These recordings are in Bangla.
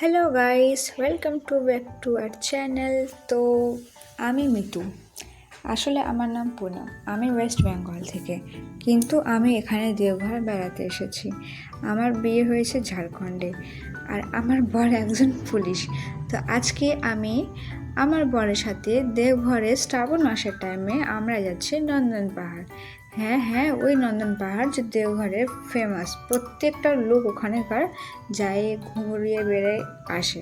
Hello guys, welcome to back to our channel. তো আমি মিতু। আসলে আমার নাম পুনম। আমি ওয়েস্ট বেঙ্গল থেকে, কিন্তু আমি এখানে দেওঘর বেড়াতে এসেছি। আমার বিয়ে হয়েছে ঝাড়খণ্ডে, আর আমার বর একজন পুলিশ। তো আজকে আমি আমার বরের সাথে দেওঘরে শ্রাবণ মাসের টাইমে আমরা যাচ্ছি নন্দন পাহাড়। হ্যাঁ হ্যাঁ, ওই নন্দন পাহাড় যে দেওঘরে ফেমাস, প্রত্যেকটা লোক ওখানেকার যায়, ঘুরিয়ে বেড়ে আসে।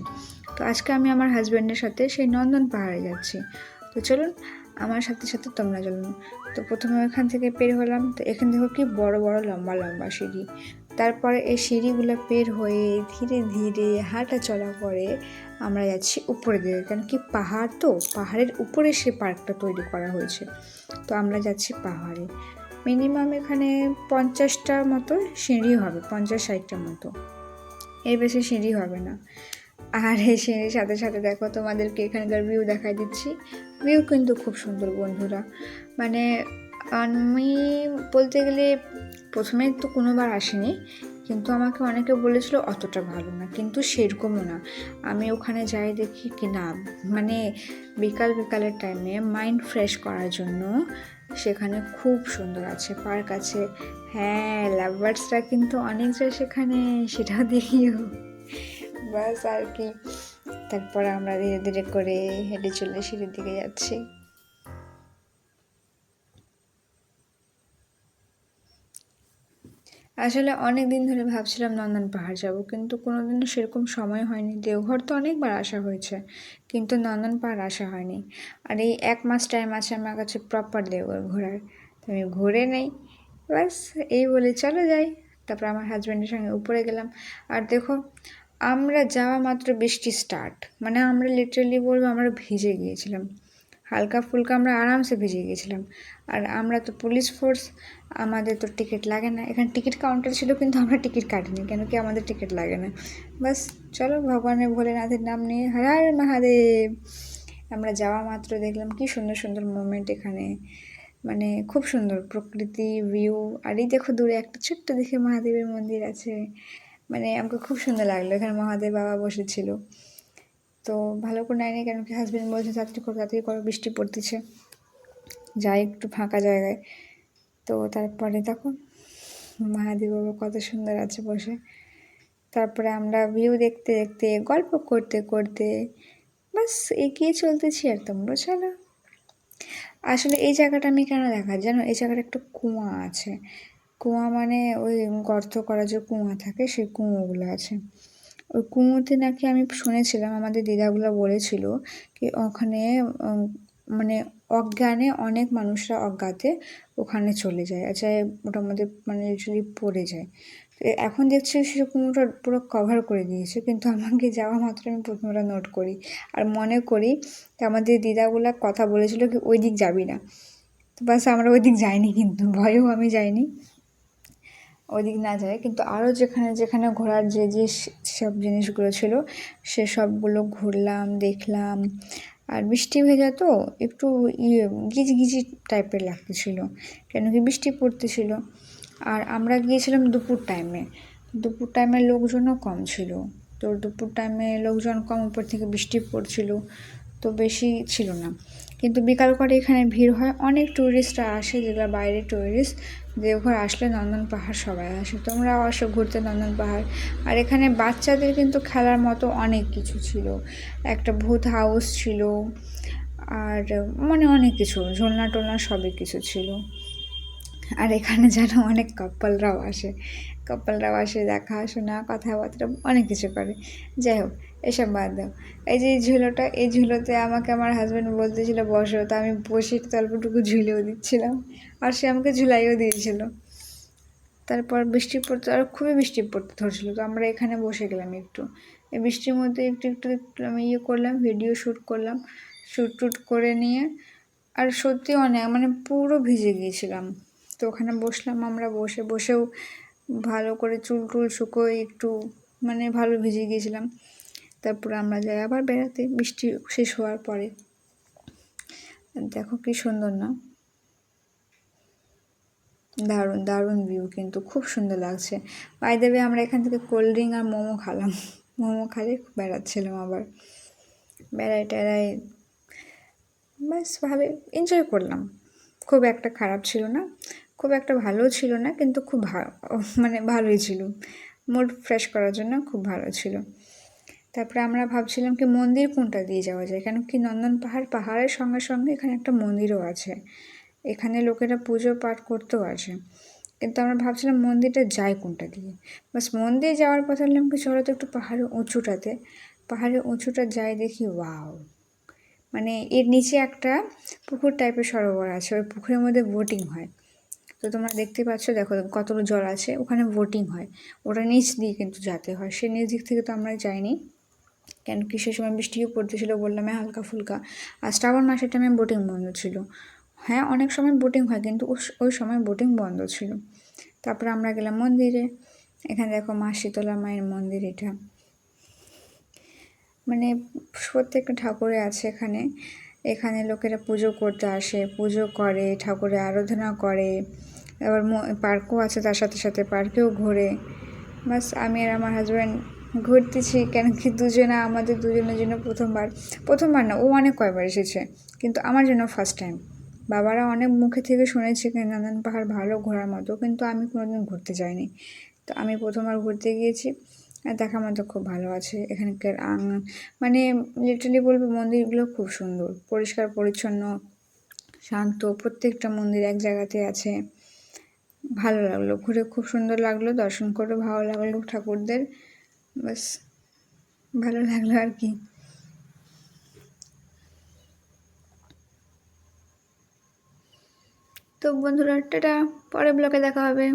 তো আজকে আমি আমার হাজব্যান্ডের সাথে সেই নন্দন পাহাড়ে যাচ্ছি। তো চলুন আমার সাথে সাথে তোমরা চলুন। তো প্রথমে এখান থেকে বের হলাম। তো এখান থেকে কি বড় বড় লম্বা লম্বা সিঁড়ি। তারপরে এই সিঁড়িগুলো বের হয়ে ধীরে ধীরে হাঁটা চলা করে আমরা যাচ্ছি উপরে দিকে, কারণ কি পাহাড়, তো পাহাড়ের উপরে সে পার্কটা তৈরি করা হয়েছে। তো আমরা যাচ্ছি পাহাড়ে। মিনিমাম এখানে 50টার মতো সিঁড়ি হবে, 50-60টার মতো, এর বেশি সিঁড়ি হবে না। আর এই সিঁড়ির সাথে সাথে দেখো তোমাদেরকে এখানকার ভিউ দেখাই দিচ্ছি। ভিউ কিন্তু খুব সুন্দর বন্ধুরা। মানে আমি বলতে গেলে প্রথমে তো কোনোবার আসিনি, কিন্তু আমাকে অনেকে বলেছিল অতটা ভালো না, কিন্তু সেরকমও না। আমি ওখানে যাই দেখি কি না, মানে বিকালের টাইমে মাইন্ড ফ্রেশ করার জন্য সেখানে খুব সুন্দর আছে, পার্ক আছে। হ্যাঁ, লাভবার্ডসরা কিন্তু অনেক যায় সেখানে, সেটাও দেখিও। বাস আর কি। তারপর আমরা ধীরে ধীরে করে হেঁটে চলে সিঁড়ির দিকে যাচ্ছি। আসলে অনেক দিন ধরে ভাবছিলাম নন্দন পাহাড় যাব, কিন্তু কোনোদিনও সেরকম সময় হয়নি। দেওঘর তো অনেকবার আসা হয়েছে, কিন্তু নন্দন পাহাড় আসা হয়নি। আর এই 1 মাস টাইম আছে আমার কাছে প্রপার দেওঘর ঘোরার, তো আমি ঘুরে নেই। বাস এই বলে চলে যাই। তারপর আমার হাজব্যান্ডের সঙ্গে উপরে গেলাম। আর দেখো, আমরা যাওয়া মাত্র বৃষ্টি স্টার্ট, মানে আমরা লিটারেলি বলবো আমরা ভিজে গিয়েছিলাম, হালকা ফুলকা আমরা আরামসে ভিজে গিয়েছিলাম। আর আমরা তো পুলিশ ফোর্স, আমাদের তো টিকিট লাগে না। এখানে টিকিট কাউন্টার ছিল, কিন্তু আমরা টিকিট কাটিনি, কেন কি আমাদের টিকিট লাগে না। বাস চলো ভগবানের ভোলেনাথের নাম নিয়ে হর হর মহাদেব। আমরা যাওয়া মাত্র দেখলাম কি সুন্দর সুন্দর মোমেন্ট এখানে, মানে খুব সুন্দর প্রকৃতি ভিউ। আর এই দেখো দূরে একটা ছোট্ট দেখে মহাদেবের মন্দির আছে, মানে আমাকে খুব সুন্দর লাগলো। এখানে মহাদেব বাবা বসেছিল। তো ভালো করে নেয়নি, কেন কি হাজব্যান্ড বলছে তাড়াতাড়ি করো বৃষ্টি পড়তেছে, যাই একটু ফাঁকা জায়গায়। তো তারপরে দেখো মহাদেব বাবা কত সুন্দর আছে বসে। তারপরে আমরা ভিউ দেখতে দেখতে গল্প করতে করতে বাস এগিয়ে চলতেছি। আর তোমরা চলো। আসলে এই জায়গাটা আমি কেন দেখাই জানো, এই জায়গাটা একটা কুয়া আছে। কুয়া মানে ওই গর্ত করা যে কুয়া থাকে, সেই কুয়োগুলো আছে। ওই কুয়োতে নাকি আমি শুনেছিলাম, আমাদের দিদাগুলো বলেছিল কি ওখানে মানে অজ্ঞানে অনেক মানুষরা অজ্ঞাতে ওখানে চলে যায়, আচ্ছা মোটামুটি মানে যদি পড়ে যায়। তো এখন দেখছি সেরকম ওটা পুরো কভার করে দিয়েছে, কিন্তু আমাকে যাওয়া মাত্র আমি প্রথমে ওটা নোট করি আর মনে করি। তো আমাদের দিদাগুলা কথা বলেছিল কি ওই দিক যাবি না। তো বাস আমরা ওই দিক যাইনি, কিন্তু ভয়েও আমি যাইনি ওইদিক না যায়। কিন্তু আরও যেখানে যেখানে ঘোরার যে যে সব জিনিসগুলো ছিল সে সবগুলো ঘুরলাম, দেখলাম। আর বৃষ্টি ভেজা তো একটু গিজি গিজি টাইপের লাগতেছিল, কেন কি বৃষ্টি পড়তেছিল। আর আমরা গিয়েছিলাম দুপুর টাইমে, দুপুর টাইমে লোকজনও কম ছিল। তো দুপুর টাইমে লোকজন কম, উপর থেকে বৃষ্টি পড়ছিল, তো বেশি ছিল না। কিন্তু বিকাল করে এখানে ভিড় হয়, অনেক ট্যুরিস্টরা আসে, যেগুলো বাইরের ট্যুরিস্ট। দেওঘর আসলে নন্দন পাহাড় সবাই আসে, তোমরাও আসো ঘুরতে নন্দন পাহাড়। আর এখানে বাচ্চাদের কিন্তু খেলার মতো অনেক কিছু ছিল, একটা ভূত হাউস ছিল, আর মানে অনেক কিছু ঝোলনা টোলনা সবই কিছু ছিল। আর এখানে যেন অনেক কাপলরাও আসে দেখাশোনা কথাবার্তা অনেক কিছু করে। যাই হোক, এসব বাদ দাও। এই যে এই ঝুলোতে আমাকে আমার হাজব্যান্ড বলতেছিল বসো, তো আমি বসে অল্পটুকু ঝুলেও দিচ্ছিলাম, আর সে আমাকে ঝুলাইও দিয়েছিল। তারপর বৃষ্টি পড়তে, আর খুবই বৃষ্টি পড়তে ধরছিল, তো আমরা এখানে বসে গেলাম একটু। এই বৃষ্টির মধ্যে একটু একটু একটু আমি করলাম, ভিডিও শ্যুট করলাম, শ্যুট টুট করে নিয়ে। আর সত্যি অনেক মানে পুরো ভিজে গিয়েছিলাম। তো ওখানে বসলাম, আমরা বসেও ভালো করে চুল টুল শুকোয় একটু, মানে ভালো ভিজে গিয়েছিলাম। তারপর আমরা যাই আবার বেড়াতে বৃষ্টি শেষ হওয়ার পরে। দেখো কি সুন্দর না, দারুণ ভিউ, কিন্তু খুব সুন্দর লাগছে। বাই দ্য ওয়ে আমরা এখান থেকে কোল্ড ড্রিঙ্ক আর মোমো খেলাম। মোমো খালি বেড়াচ্ছিলাম আবার বেড়াই টেড়াই ব্যাস ভাবে এনজয় করলাম। খুব একটা খারাপ ছিল না, খুব একটা ভালোও ছিল না, কিন্তু খুব মানে ভালোই ছিল। মুড ফ্রেশ করার জন্য খুব ভালো ছিল। তারপরে আমরা ভাবছিলাম কি মন্দির কোনটা দিয়ে যাওয়া যায়, কেন কি নন্দন পাহাড়ের সঙ্গে সঙ্গে এখানে একটা মন্দিরও আছে, এখানে লোকেরা পুজো পাঠ করতেও আসে। কিন্তু আমরা ভাবছিলাম মন্দিরটা যাই কোনটা দিয়ে, বাস মন্দির যাওয়ার পথে বললাম কি চলো তো একটু পাহাড়ের উঁচুটাতে, পাহাড়ের উঁচুটা যাই দেখি ওয়াও, মানে এর নিচে একটা পুকুর টাইপের সরোবর আছে, ওই পুকুরের মধ্যে বোটিং হয়। তো তোমরা দেখতে পাচ্ছ, দেখো কতটা জল আছে, ওখানে বোটিং হয়, ওটা নিচ দিয়ে কিন্তু যেতে হয়, সে নিচ দিক থেকে তো আমরা যাইনি, কেন কি সে সময় বৃষ্টিও পড়তেছিল বললাম হালকা ফুলকা, আর শ্রাবণ মাসের টাইমে বোটিং বন্ধ ছিল। হ্যাঁ অনেক সময় বোটিং হয়, কিন্তু ওই সময় বোটিং বন্ধ ছিল। তারপরে আমরা গেলাম মন্দিরে, এখানে দেখো মা শীতলা মায়ের মন্দির, এটা মানে প্রত্যেকটা ঠাকুরে আছে এখানে, এখানে লোকেরা পুজো করতে আসে, পুজো করে, ঠাকুরের আরাধনা করে, আবার পার্কও আছে, তার সাথে সাথে পার্কেও ঘোরে। বাস আমি আর আমার হাজব্যান্ড ঘুরতেছি, কেন কি আমাদের দুজনের জন্য প্রথমবার না, ও অনেক কয়বার এসেছে, কিন্তু আমার জন্য ফার্স্ট টাইম। বাবারা অনেক মুখে থেকে শুনেছে কি নন্দন পাহাড় ভালো ঘোরার মতো, কিন্তু আমি কোনোদিন ঘুরতে যাইনি। তো আমি প্রথমবার ঘুরতে গিয়েছি, আর দেখার মতো খুব ভালো আছে এখানকার মানে লিটারালি বলবো মন্দিরগুলো খুব সুন্দর, পরিষ্কার পরিচ্ছন্ন, শান্ত, প্রত্যেকটা মন্দির এক জায়গাতে আছে। ভালো লাগলো ঘুরে, খুব সুন্দর লাগলো, দর্শন করে ভালো লাগলো ঠাকুরদের, বাস ভালো লাগলো আর কি। তো বন্ধুরা টাটা, পরের ব্লগে দেখা হবে।